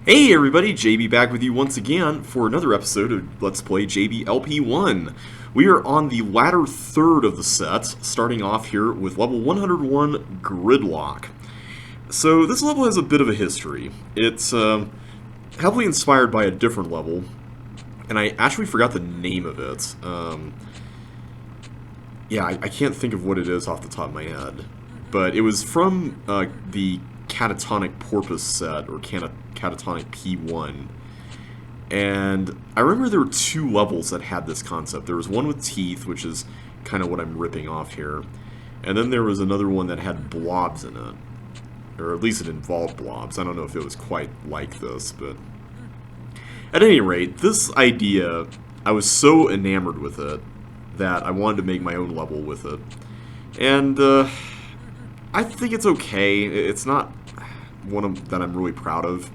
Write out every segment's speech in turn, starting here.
Hey everybody, JB back with you once again for another episode of Let's Play JBLP1. We are on the latter third of the set, starting off here with level 101, Gridlock. So this level has a bit of a history. It's heavily inspired by a different level, and I actually forgot the name of it. I can't think of what it is off the top of my head. But it was from the Catatonic Porpoise set, or Catatonic P1. And I remember there were two levels that had this concept. There was one with teeth, which is kind of what I'm ripping off here. And then there was another one that had blobs in it. Or at least it involved blobs. I don't know if it was quite like this, but... At any rate, this idea, I was so enamored with it that I wanted to make my own level with it. And, I think it's okay. It's not one that I'm really proud of.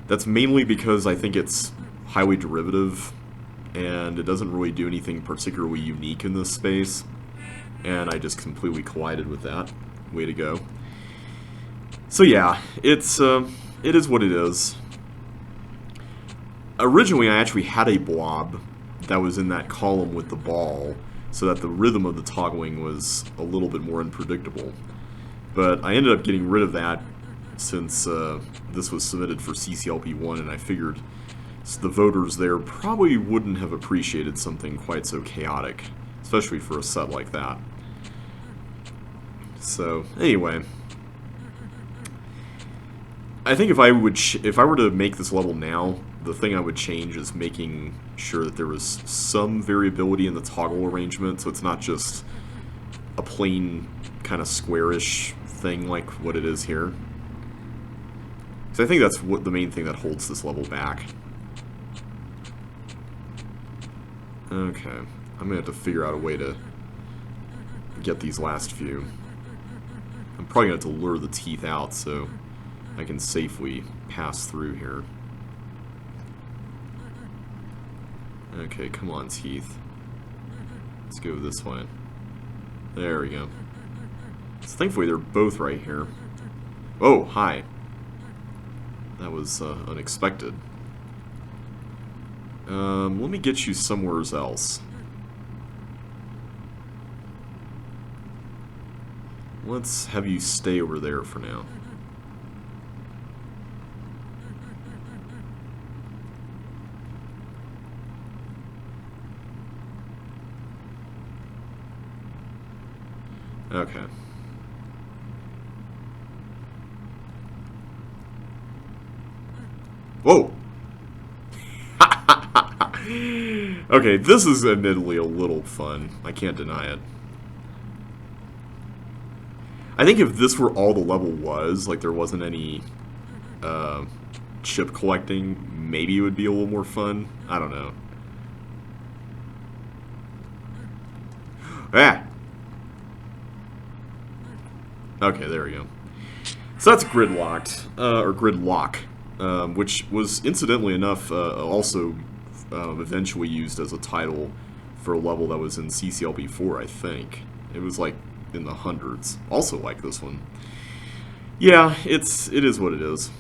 That's mainly because I think it's highly derivative, and it doesn't really do anything particularly unique in this space. And I just completely collided with that. Way to go. So yeah, it is what it is. Originally, I actually had a blob that was in that column with the ball, so that the rhythm of the toggling was a little bit more unpredictable. But I ended up getting rid of that since this was submitted for CCLP1, and I figured the voters there probably wouldn't have appreciated something quite so chaotic, especially for a set like that. So, anyway, I think if I were to make this level now, the thing I would change is making sure that there was some variability in the toggle arrangement, so it's not just a plain kind of squarish thing like what it is here. So I think that's what the main thing that holds this level back. Okay, I'm gonna have to figure out a way to get these last few. I'm probably gonna have to lure the teeth out so I can safely pass through here. Okay, come on, teeth. Let's go this way. There we go. So thankfully they're both right here. Oh, hi. That was unexpected. Let me get you somewhere else. Let's have you stay over there for now. Okay. Whoa! Okay, this is admittedly a little fun. I can't deny it. I think if this were all the level was, like there wasn't any chip collecting, maybe it would be a little more fun. I don't know. Ah! Okay, there we go. So that's Gridlocked, or Gridlock. Which was, incidentally enough, also eventually used as a title for a level that was in CCLP4, I think. It was like in the hundreds. Also like this one. Yeah, it is what it is.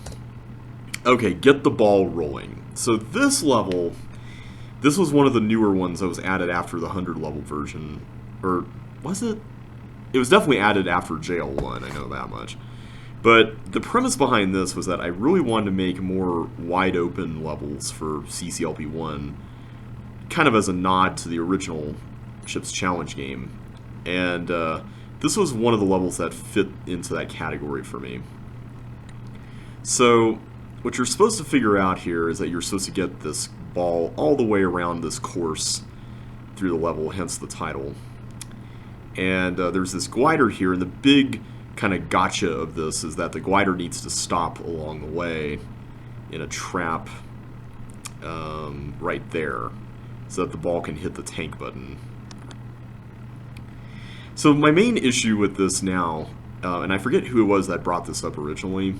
Okay, get the ball rolling. So this level, this was one of the newer ones that was added after the 100 level version. Or, was it? It was definitely added after JL1, I know that much. But the premise behind this was that I really wanted to make more wide-open levels for CCLP1, kind of as a nod to the original Chips Challenge game. And this was one of the levels that fit into that category for me. So, what you're supposed to figure out here is that you're supposed to get this ball all the way around this course through the level, hence the title. And there's this glider here, and the big kind of gotcha of this is that the glider needs to stop along the way in a trap right there so that the ball can hit the tank button. So my main issue with this now, and I forget who it was that brought this up originally,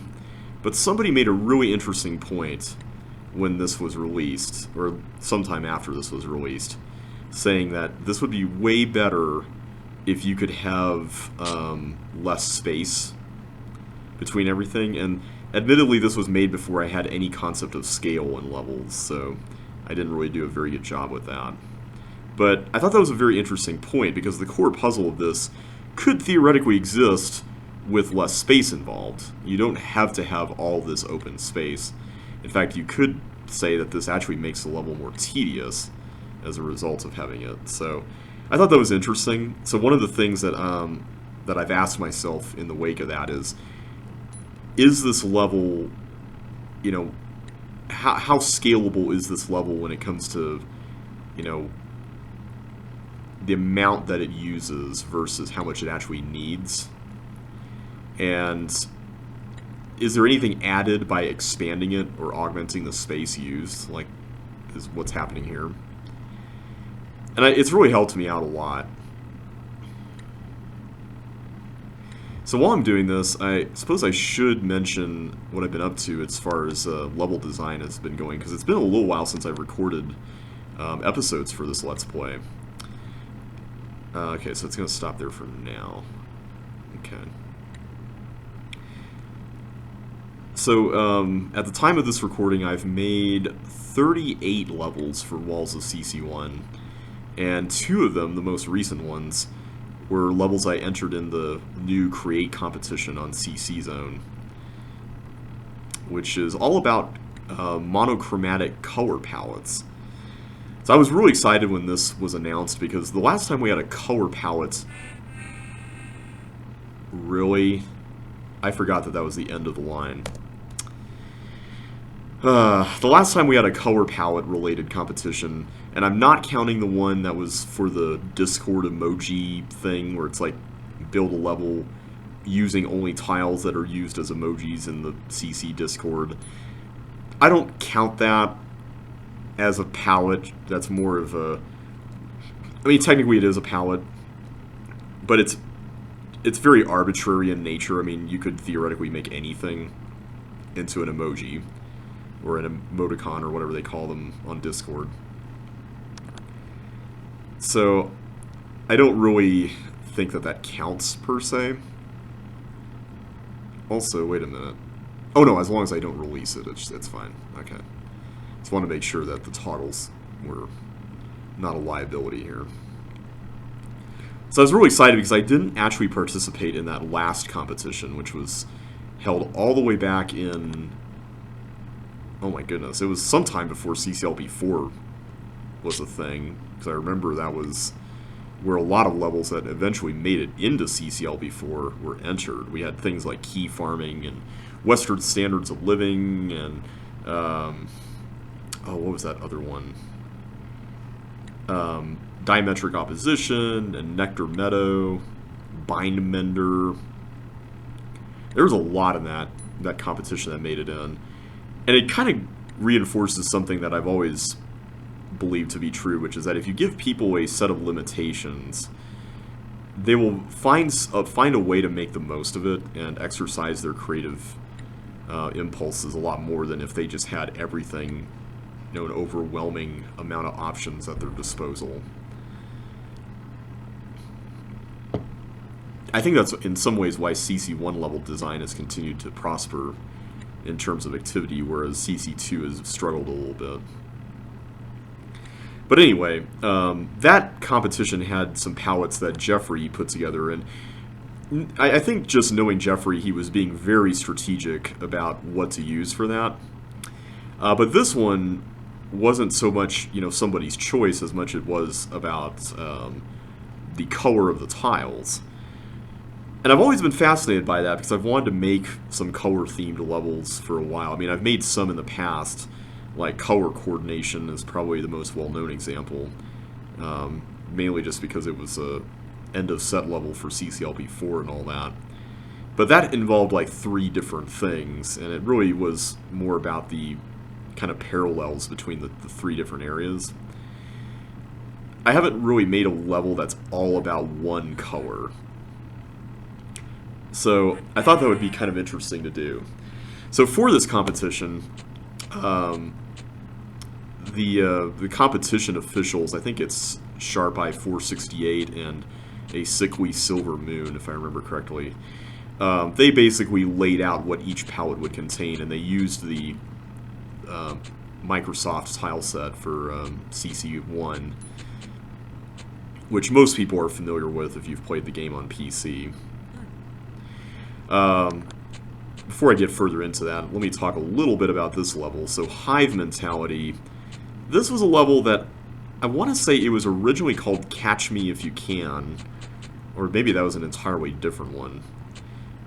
but somebody made a really interesting point when this was released, or sometime after this was released, saying that this would be way better if you could have less space between everything. And Admittedly, this was made before I had any concept of scale in levels, so I didn't really do a very good job with that. But I thought that was a very interesting point, because the core puzzle of this could theoretically exist with less space involved. You don't have to have all this open space. In fact, you could say that this actually makes the level more tedious as a result of having it. So I thought that was interesting. So one of the things that that I've asked myself in the wake of that is this level, you know, how scalable is this level when it comes to, you know, the amount that it uses versus how much it actually needs? And is there anything added by expanding it or augmenting the space used, like is what's happening here? And it's really helped me out a lot. So while I'm doing this, I suppose I should mention what I've been up to as far as level design has been going, because it's been a little while since I've recorded episodes for this Let's Play. Okay, so it's going to stop there for now. Okay. So, at the time of this recording, I've made 38 levels for Walls of CC1, and 2 of them, the most recent ones, were levels I entered in the new Create competition on CC Zone, which is all about monochromatic color palettes. So I was really excited when this was announced, because the last time we had a color palette... Really? I forgot that was the end of the line. The last time we had a color palette related competition, and I'm not counting the one that was for the Discord emoji thing, where it's like build a level using only tiles that are used as emojis in the CC Discord. I don't count that as a palette. That's more of a... I mean, technically it is a palette, but it's very arbitrary in nature. I mean, you could theoretically make anything into an emoji, or an emoticon, or whatever they call them on Discord. So, I don't really think that counts, per se. Also, wait a minute. Oh no, as long as I don't release it, it's fine. Okay. Just want to make sure that the toggles were not a liability here. So I was really excited because I didn't actually participate in that last competition, which was held all the way back in... Oh my goodness, it was sometime before CCLB4 was a thing, because I remember that was where a lot of levels that eventually made it into CCLB4 were entered. We had things like key farming and Western standards of living and oh, what was that other one? Diametric opposition and Nectar Meadow, Bind Mender. There was a lot in that competition that made it in. And it kind of reinforces something that I've always believed to be true, which is that if you give people a set of limitations, they will find a way to make the most of it and exercise their creative impulses a lot more than if they just had everything, you know, an overwhelming amount of options at their disposal. I think that's in some ways why CC1 level design has continued to prosper in terms of activity, whereas CC2 has struggled a little bit. But anyway, that competition had some palettes that Jeffrey put together, and I think just knowing Jeffrey, he was being very strategic about what to use for that. But this one wasn't so much, you know, somebody's choice as much it was about the color of the tiles. And I've always been fascinated by that because I've wanted to make some color-themed levels for a while. I mean, I've made some in the past, like color coordination is probably the most well-known example, mainly just because it was a end-of-set level for CCLB4 and all that. But that involved like 3 different things, and it really was more about the kind of parallels between the 3 different areas. I haven't really made a level that's all about one color. So I thought that would be kind of interesting to do. So for this competition, the competition officials, I think it's Sharp Eye 468 and a Sickly Silver Moon, if I remember correctly, they basically laid out what each palette would contain, and they used the Microsoft tile set for CC1, which most people are familiar with if you've played the game on PC. Before I get further into that, let me talk a little bit about this level. So Hive Mentality, this was a level that I want to say it was originally called Catch Me If You Can, or maybe that was an entirely different one.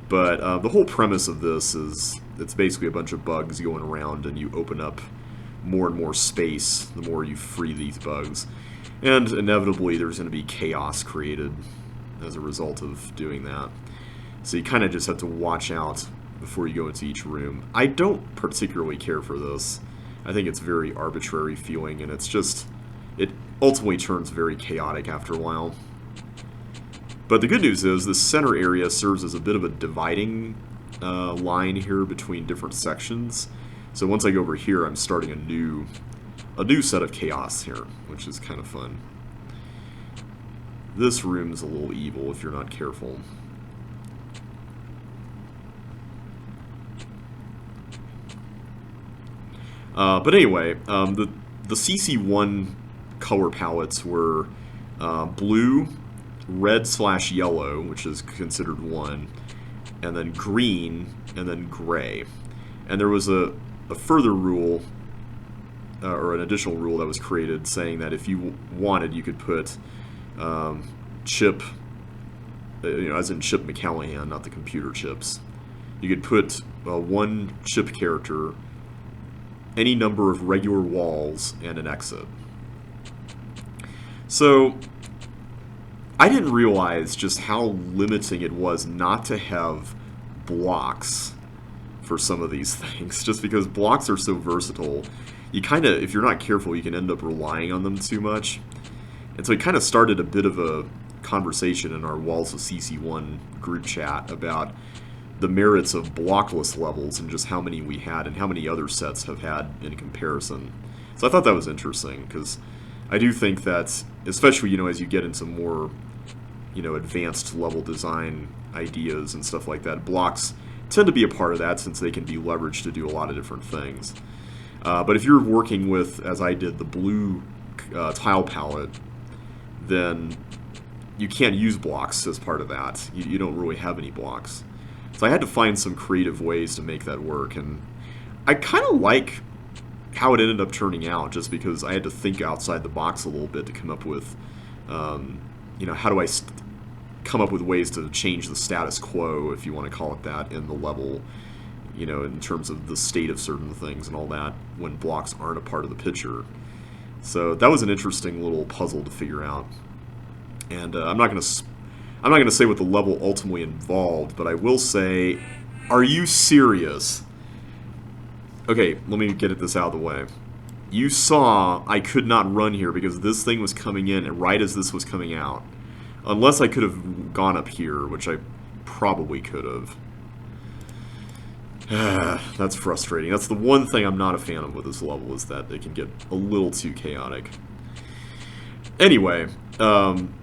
But the whole premise of this is it's basically a bunch of bugs going around, and you open up more and more space the more you free these bugs. And inevitably there's going to be chaos created as a result of doing that. So you kind of just have to watch out before you go into each room. I don't particularly care for this. I think it's very arbitrary feeling, and it's just, it ultimately turns very chaotic after a while. But the good news is this center area serves as a bit of a dividing line here between different sections. So once I go over here, I'm starting a new set of chaos here, which is kind of fun. This room is a little evil if you're not careful. But anyway, the CC1 color palettes were blue, red/yellow, which is considered one, and then green, and then gray. And there was a further rule, or an additional rule that was created saying that if you wanted, you could put Chip, as in Chip McCallahan, not the computer chips. You could put one Chip character, any number of regular walls, and an exit. So I didn't realize just how limiting it was not to have blocks for some of these things, just because blocks are so versatile. You kind of, if you're not careful, you can end up relying on them too much. And so it kind of started a bit of a conversation in our Walls of CC1 group chat about the merits of blockless levels and just how many we had and how many other sets have had in comparison. So I thought that was interesting, because I do think that, especially, as you get into more, advanced level design ideas and stuff like that, blocks tend to be a part of that since they can be leveraged to do a lot of different things. But if you're working with, as I did, the blue tile palette, then you can't use blocks as part of that. You don't really have any blocks. So I had to find some creative ways to make that work, and I kind of like how it ended up turning out, just because I had to think outside the box a little bit to come up with, how do I come up with ways to change the status quo, if you want to call it that, in the level, in terms of the state of certain things and all that, when blocks aren't a part of the picture. So that was an interesting little puzzle to figure out. And I'm not going to say what the level ultimately involved, but I will say, are you serious? Okay, let me get this out of the way. You saw I could not run here because this thing was coming in right as this was coming out. Unless I could have gone up here, which I probably could have. That's frustrating. That's the one thing I'm not a fan of with this level, is that it can get a little too chaotic. Anyway, I'm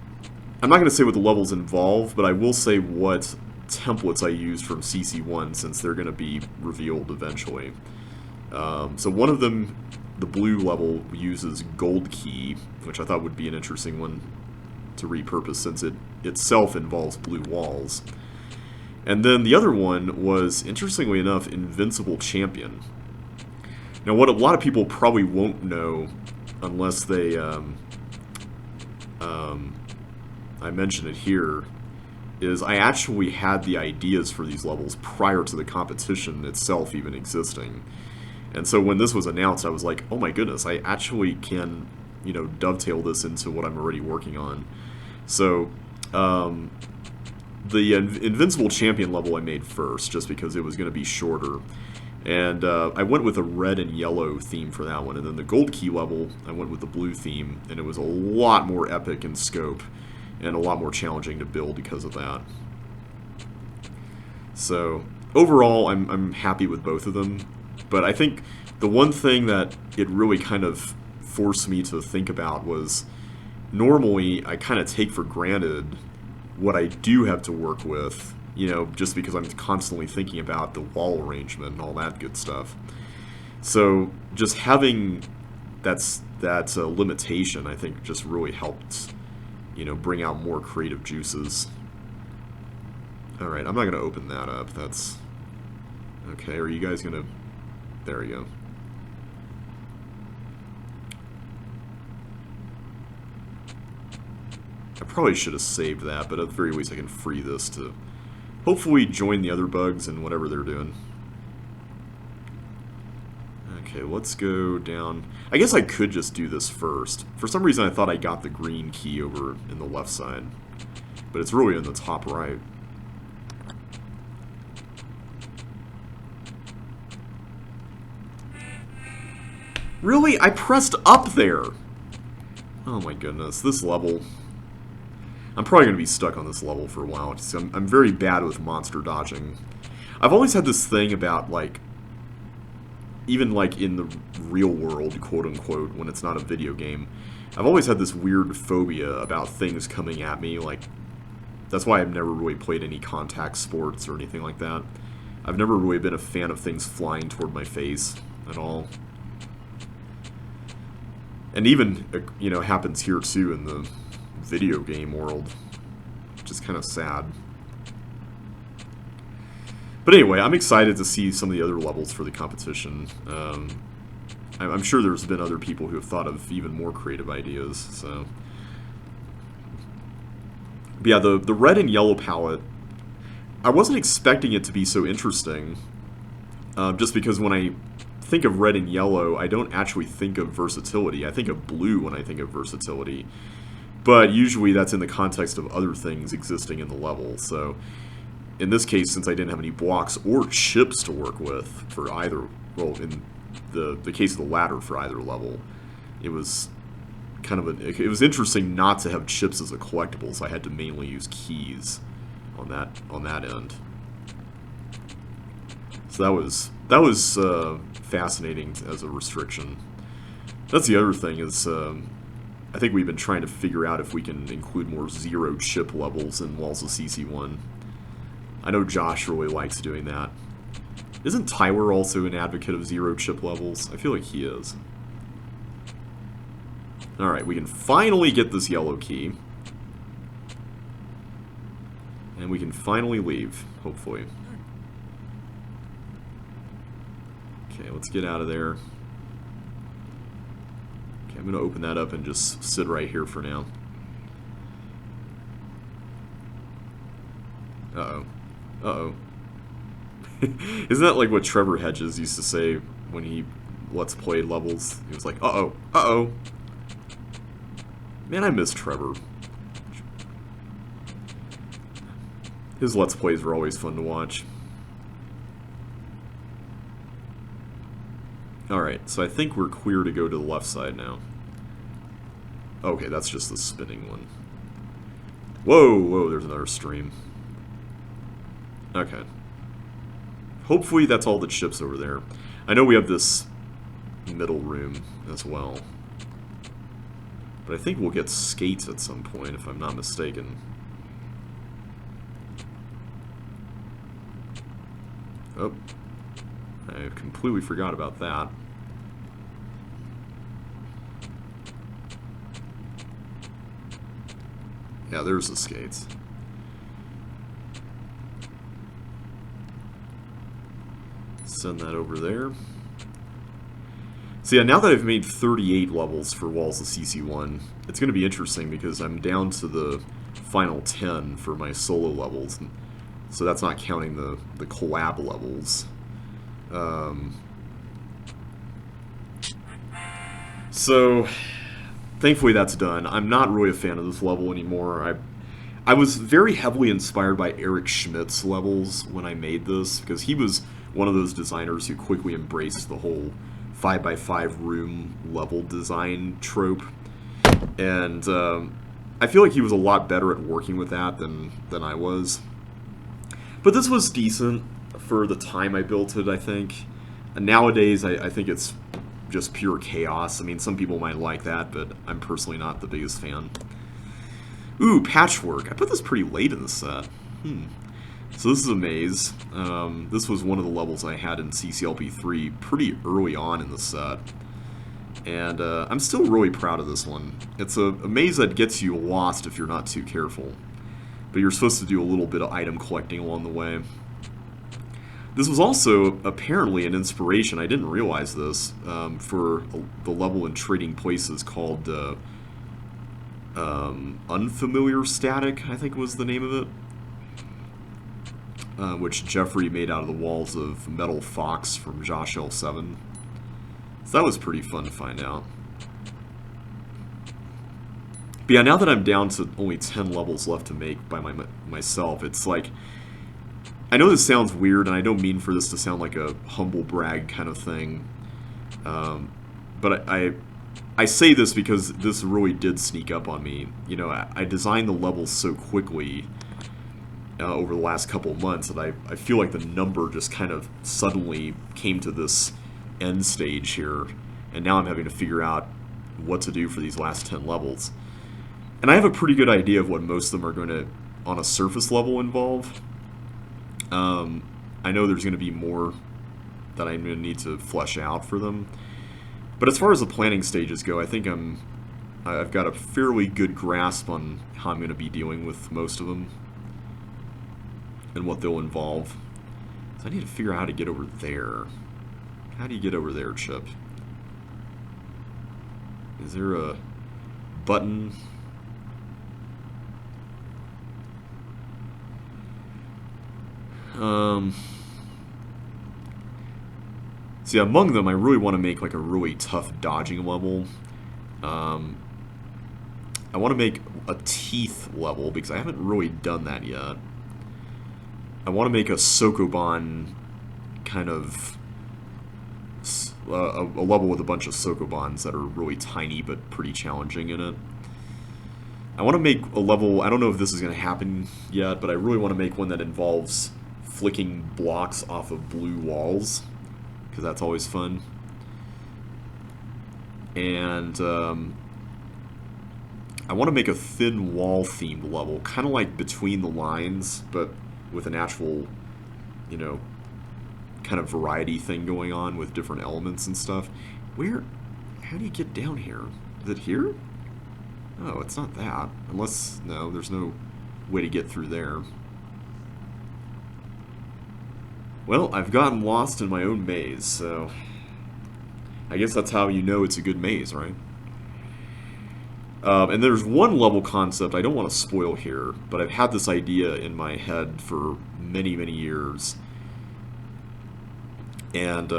not going to say what the levels involve, but I will say what templates I used from CC1, since they're going to be revealed eventually. So one of them, the blue level, uses Gold Key, which I thought would be an interesting one to repurpose, since it itself involves blue walls. And then the other one was, interestingly enough, Invincible Champion. Now, what a lot of people probably won't know, unless they, I mention it here, is I actually had the ideas for these levels prior to the competition itself even existing. And so when this was announced, I was like, oh my goodness, I actually can, dovetail this into what I'm already working on. So, the Invincible Champion level I made first, just because it was going to be shorter. And I went with a red and yellow theme for that one. And then the Gold Key level, I went with the blue theme. And it was a lot more epic in scope, and a lot more challenging to build because of that. So, overall, I'm happy with both of them. But I think the one thing that it really kind of forced me to think about was, normally I kind of take for granted what I do have to work with You know, just because I'm constantly thinking about the wall arrangement and all that good stuff. So just having that limitation, I think, just really helped, you know, bring out more creative juices. All right, I'm not going to open that up. That's... Okay, are you guys going to... There we go. I probably should have saved that, but at the very least I can free this to hopefully join the other bugs in whatever they're doing. Okay, let's go down. I guess I could just do this first. For some reason I thought I got the green key over in the left side, but it's really in the top right. Really? I pressed up there! Oh my goodness, this level... I'm probably going to be stuck on this level for a while. I'm very bad with monster dodging. I've always had this thing about, like, even, like, in the real world, quote-unquote, when it's not a video game, I've always had this weird phobia about things coming at me, like, that's why I've never really played any contact sports or anything like that. I've never really been a fan of things flying toward my face at all. And even, you know, happens here, too, in the video game world, which is kind of sad. But anyway, I'm excited to see some of the other levels for the competition. I'm sure there's been other people who have thought of even more creative ideas. So, but yeah, the red and yellow palette, I wasn't expecting it to be so interesting, just because when I think of red and yellow, I don't actually think of versatility. I think of blue when I think of versatility. But usually that's in the context of other things existing in the level. So in this case, since I didn't have any blocks or chips to work with for either, well, in the case of the latter for either level, it was kind of it was interesting not to have chips as a collectible, so I had to mainly use keys on that end. So that was fascinating as a restriction. That's the other thing is. I think we've been trying to figure out if we can include more zero chip levels in Walls of CC1. I know Josh really likes doing that. Isn't Tyler also an advocate of zero chip levels? I feel like he is. Alright, we can finally get this yellow key. And we can finally leave, hopefully. Okay, let's get out of there. I'm going to open that up and just sit right here for now. Uh-oh. Uh-oh. Isn't that like what Trevor Hedges used to say when he Let's Play levels? He was like, uh-oh, uh-oh. Man, I miss Trevor. His Let's Plays were always fun to watch. Alright, so I think we're clear to go to the left side now. Okay, that's just the spinning one. Whoa, whoa, there's another stream. Okay. Hopefully that's all the chips over there. I know we have this middle room as well. But I think we'll get skates at some point, if I'm not mistaken. Oh. I completely forgot about that. Yeah, there's the skates. Send that over there. So yeah, now that I've made 38 levels for Walls of CC1, it's going to be interesting because I'm down to the final 10 for my solo levels. So that's not counting the collab levels. So, thankfully that's done. I'm not really a fan of this level anymore. I was very heavily inspired by Eric Schmidt's levels when I made this, because he was one of those designers who quickly embraced the whole 5x5 room level design trope. And I feel like he was a lot better at working with that than I was. But this was decent for the time I built it, I think. And nowadays, I think it's just pure chaos. I mean, some people might like that, but I'm personally not the biggest fan. Ooh, Patchwork. I put this pretty late in the set. So this is a maze. This was one of the levels I had in CCLP3 pretty early on in the set. And I'm still really proud of this one. It's a maze that gets you lost if you're not too careful. But you're supposed to do a little bit of item collecting along the way. This was also apparently an inspiration, I didn't realize this, for the level in Trading Places called Unfamiliar Static, I think was the name of it. Which Jeffrey made out of the walls of Metal Fox from Josh L7. So that was pretty fun to find out. But yeah, now that I'm down to only 10 levels left to make by myself, it's like, I know this sounds weird, and I don't mean for this to sound like a humble brag kind of thing, but I say this because this really did sneak up on me. You know, I designed the levels so quickly over the last couple of months that I feel like the number just kind of suddenly came to this end stage here, and now I'm having to figure out what to do for these last 10 levels. And I have a pretty good idea of what most of them are going to, on a surface level, involve. I know there's going to be more that I'm going to need to flesh out for them. But as far as the planning stages go, I think I've got a fairly good grasp on how I'm going to be dealing with most of them and what they'll involve. So I need to figure out how to get over there. How do you get over there, Chip? Is there a button? See, among them, I really want to make like a really tough dodging level. I want to make a teeth level because I haven't really done that yet. I want to make a Sokoban kind of a level with a bunch of Sokobans that are really tiny but pretty challenging in it. I want to make a level, I don't know if this is going to happen yet, but I really want to make one that involves flicking blocks off of blue walls, because that's always fun. And I want to make a thin wall themed level, kind of like Between the Lines, but with an actual, you know, kind of variety thing going on with different elements and stuff. How do you get down here? Is it here? Oh, it's not that. Unless, no, there's no way to get through there. Well, I've gotten lost in my own maze, so I guess that's how you know it's a good maze, right? And there's one level concept I don't want to spoil here, but I've had this idea in my head for many, many years. And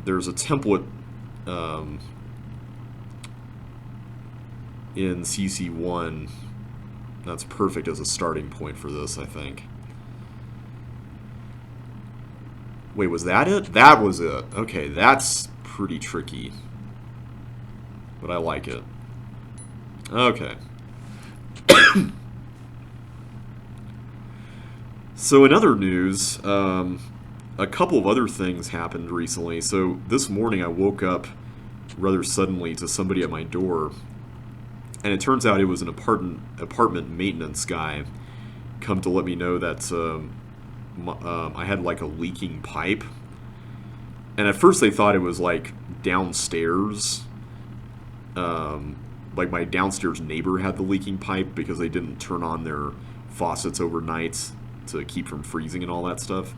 there's a template in CC1 that's perfect as a starting point for this, I think. Wait, was that it? That was it. Okay, that's pretty tricky. But I like it. Okay. So in other news, a couple of other things happened recently. So this morning I woke up rather suddenly to somebody at my door. And it turns out it was an apartment maintenance guy come to let me know that I had like a leaking pipe. And at first they thought it was like downstairs. Like my downstairs neighbor had the leaking pipe because they didn't turn on their faucets overnight to keep from freezing and all that stuff.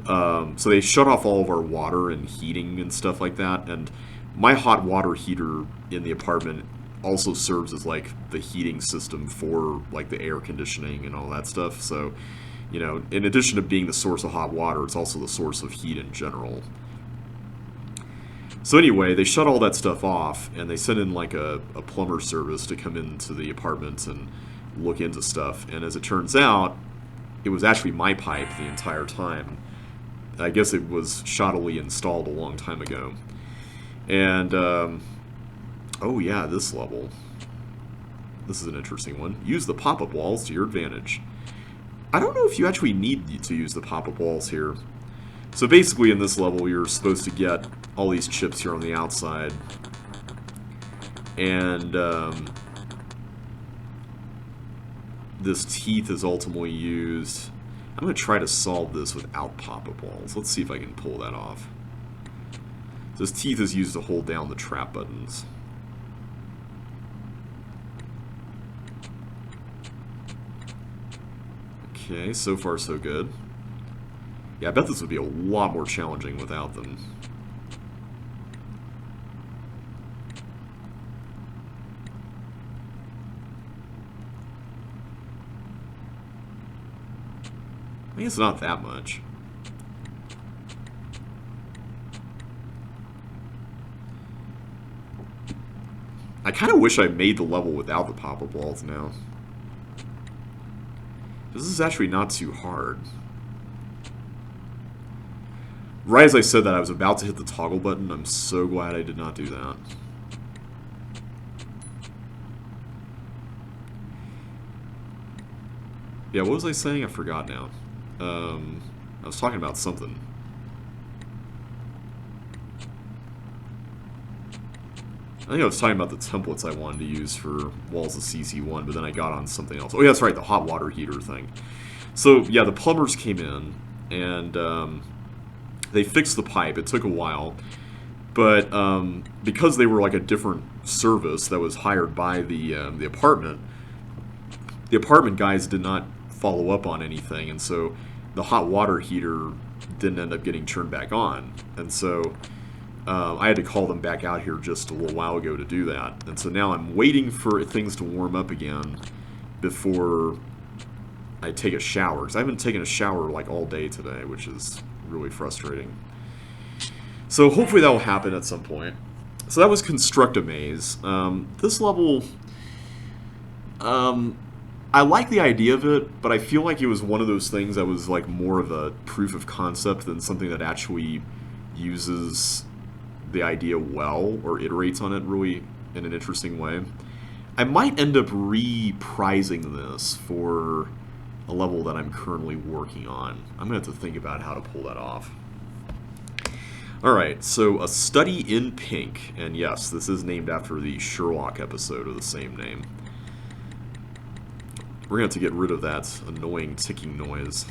So they shut off all of our water and heating and stuff like that. And my hot water heater in the apartment also serves as like the heating system for like the air conditioning and all that stuff. So, you know, in addition to being the source of hot water, it's also the source of heat in general. So anyway, they shut all that stuff off, and they sent in like a plumber service to come into the apartment and look into stuff. And as it turns out, it was actually my pipe the entire time. I guess it was shoddily installed a long time ago. And, oh yeah, this level. This is an interesting one. Use the pop-up walls to your advantage. I don't know if you actually need to use the pop-up walls here. So basically in this level you're supposed to get all these chips here on the outside. And this teeth is ultimately used I'm going to try to solve this without pop-up walls. Let's see if I can pull that off. This teeth is used to hold down the trap buttons. Okay, so far so good. Yeah, I bet this would be a lot more challenging without them. I think it's not that much. I kind of wish I made the level without the pop-up walls now. This is actually not too hard. Right as I said that, I was about to hit the toggle button. I'm so glad I did not do that. Yeah, what was I saying? I forgot now. I was talking about something. I think I was talking about the templates I wanted to use for walls of CC1, but then I got on something else. Oh yeah, that's right, the hot water heater thing. So yeah, the plumbers came in, and they fixed the pipe. It took a while, but because they were like a different service that was hired by the apartment guys did not follow up on anything, and so the hot water heater didn't end up getting turned back on, and so I had to call them back out here just a little while ago to do that. And so now I'm waiting for things to warm up again before I take a shower, because I haven't taken a shower like all day today, which is really frustrating. So hopefully that will happen at some point. So that was Construct a Maze. This level, I like the idea of it, but I feel like it was one of those things that was like more of a proof of concept than something that actually uses the idea well or iterates on it really in an interesting way. I might end up reprising this for a level that I'm currently working on. I'm going to have to think about how to pull that off. Alright, so A Study in Pink, and yes, this is named after the Sherlock episode of the same name. We're going to have to get rid of that annoying ticking noise.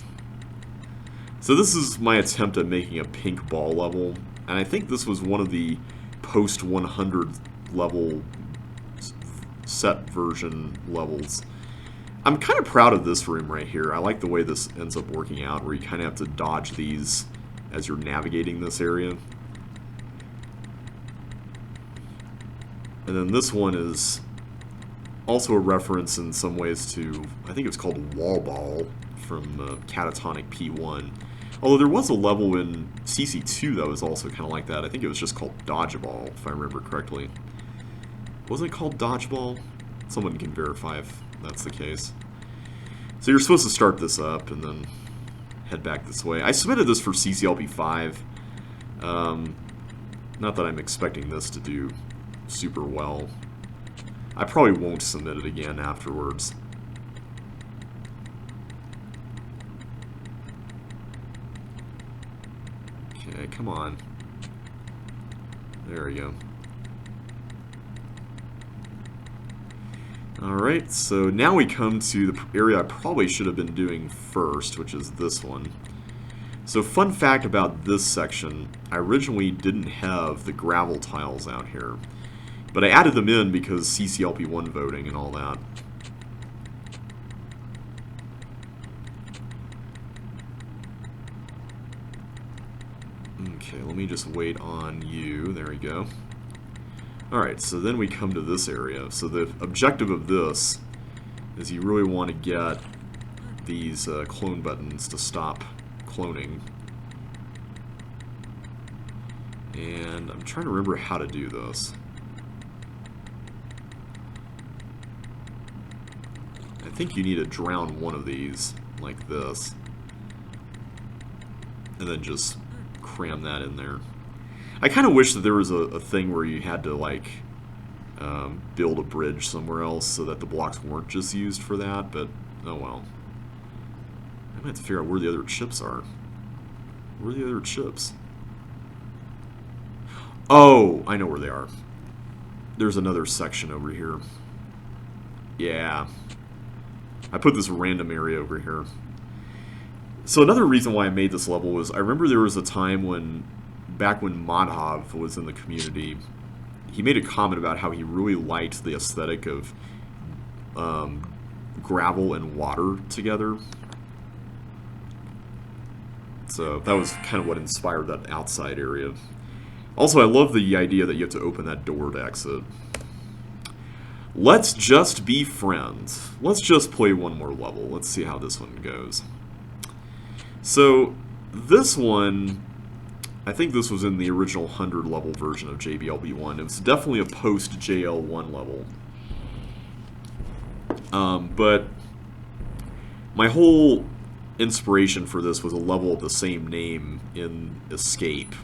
So this is my attempt at making a pink ball level, and I think this was one of the post 100 level set version levels. I'm kind of proud of this room right here. I like the way this ends up working out, where you kind of have to dodge these as you're navigating this area. And then this one is also a reference in some ways to, I think it's called Wall Ball from Catatonic P1. Although there was a level in CC2 that was also kind of like that. I think it was just called Dodgeball, if I remember correctly. Wasn't it called Dodgeball? Someone can verify if that's the case. So you're supposed to start this up and then head back this way. I submitted this for CCLP5. Not that I'm expecting this to do super well. I probably won't submit it again afterwards. Okay, come on. There we go. Alright, so now we come to the area I probably should have been doing first, which is this one. So fun fact about this section, I originally didn't have the gravel tiles out here. But I added them in because CCLP1 voting and all that. Okay, let me just wait on you. There we go. Alright, so then we come to this area. So the objective of this is you really want to get these clone buttons to stop cloning. And I'm trying to remember how to do this. I think you need to drown one of these, like this. And then just cram that in there. I kind of wish that there was a thing where you had to, like, build a bridge somewhere else so that the blocks weren't just used for that, but oh well. I might have to figure out where the other chips are. Where are the other chips? Oh, I know where they are. There's another section over here. Yeah. I put this random area over here. So another reason why I made this level was I remember there was a time when, back when Modhov was in the community, he made a comment about how he really liked the aesthetic of gravel and water together. So that was kind of what inspired that outside area. Also, I love the idea that you have to open that door to exit. Let's just be friends. Let's just play one more level. Let's see how this one goes. So, this one, I think this was in the original 100 level version of JBLP1. It was definitely a post-JL1 level. But my whole inspiration for this was a level of the same name in Escape.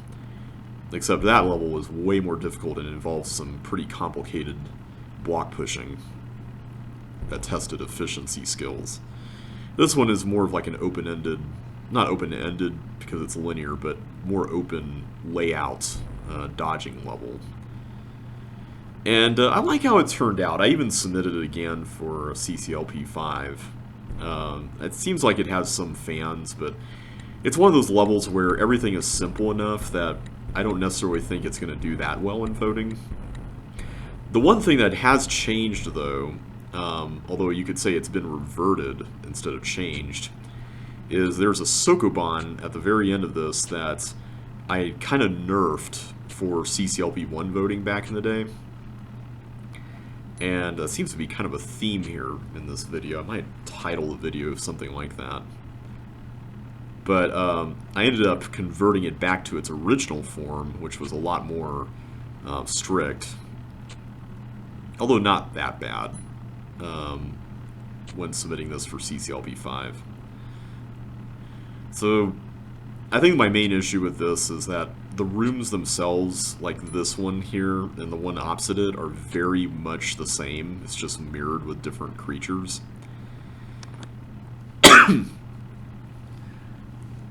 Except that level was way more difficult and involved some pretty complicated block pushing that tested efficiency skills. This one is more of like an open-ended, not open-ended because it's linear, but more open layout dodging level. And I like how it turned out. I even submitted it again for CCLP5. It seems like it has some fans, but it's one of those levels where everything is simple enough that I don't necessarily think it's going to do that well in voting. The one thing that has changed, though, although you could say it's been reverted instead of changed, is there's a Sokoban at the very end of this that I kind of nerfed for CCLP1 voting back in the day. And it seems to be kind of a theme here in this video. I might title the video something like that. But I ended up converting it back to its original form, which was a lot more strict. Although not that bad when submitting this for CCLP5. So I think my main issue with this is that the rooms themselves, like this one here and the one opposite it, are very much the same. It's just mirrored with different creatures.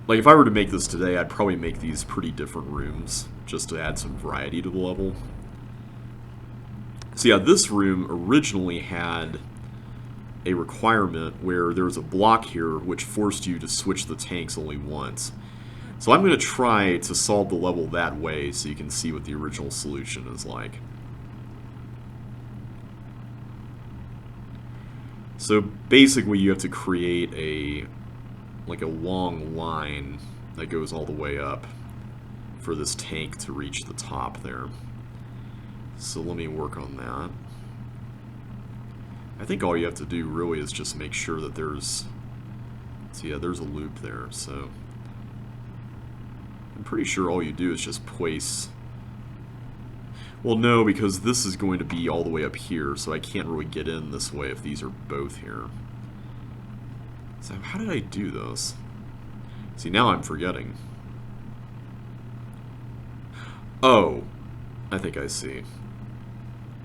Like, if I were to make this today, I'd probably make these pretty different rooms, just to add some variety to the level. So yeah, this room originally had a requirement where there was a block here which forced you to switch the tanks only once. So I'm going to try to solve the level that way so you can see what the original solution is like. So basically you have to create a long line that goes all the way up for this tank to reach the top there. So let me work on that. I think all you have to do really is just make sure that there's... So yeah, there's a loop there, so... I'm pretty sure all you do is just place... Well, no, because this is going to be all the way up here, so I can't really get in this way if these are both here. So how did I do this? See, now I'm forgetting. Oh, I think I see.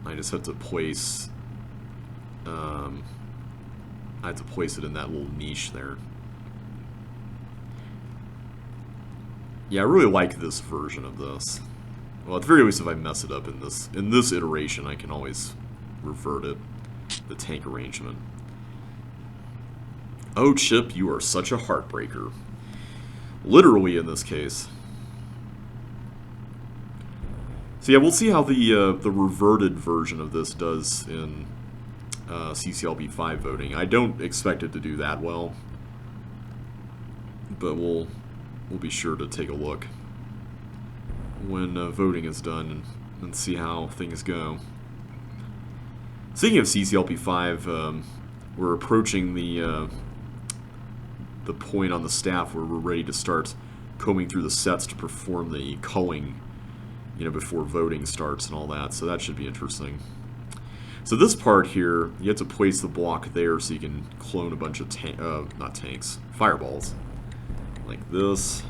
I just have to place... I have to place it in that little niche there. Yeah, I really like this version of this. Well, at the very least, if I mess it up in this iteration, I can always revert it, the tank arrangement. Oh, Chip, you are such a heartbreaker. Literally, in this case. So yeah, we'll see how the reverted version of this does in CCLP5 voting. I don't expect it to do that well, but we'll be sure to take a look when voting is done and see how things go. Speaking of CCLP5, we're approaching the point on the staff where we're ready to start combing through the sets to perform the culling, you know, before voting starts and all that, so that should be interesting. So this part here, you have to place the block there so you can clone a bunch of not tanks, fireballs, like this.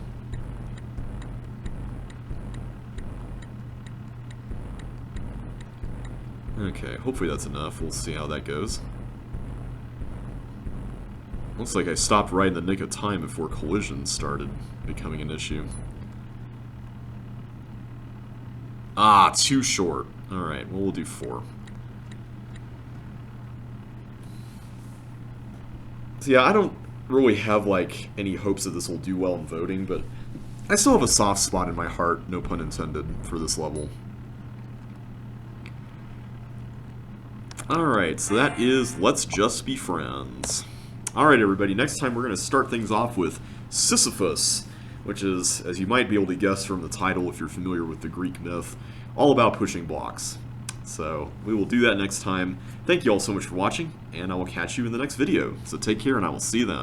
Okay, hopefully that's enough. We'll see how that goes. Looks like I stopped right in the nick of time before collisions started becoming an issue. Ah, too short. Alright, well, we'll do 4. So yeah, really have like any hopes that this will do well in voting, but I still have a soft spot in my heart, no pun intended, for this level. Alright, so that is Let's Just Be Friends. Alright everybody, next time we're going to start things off with Sisyphus, which is, as you might be able to guess from the title if you're familiar with the Greek myth, all about pushing blocks. So, we will do that next time. Thank you all so much for watching, and I will catch you in the next video. So take care, and I will see you then.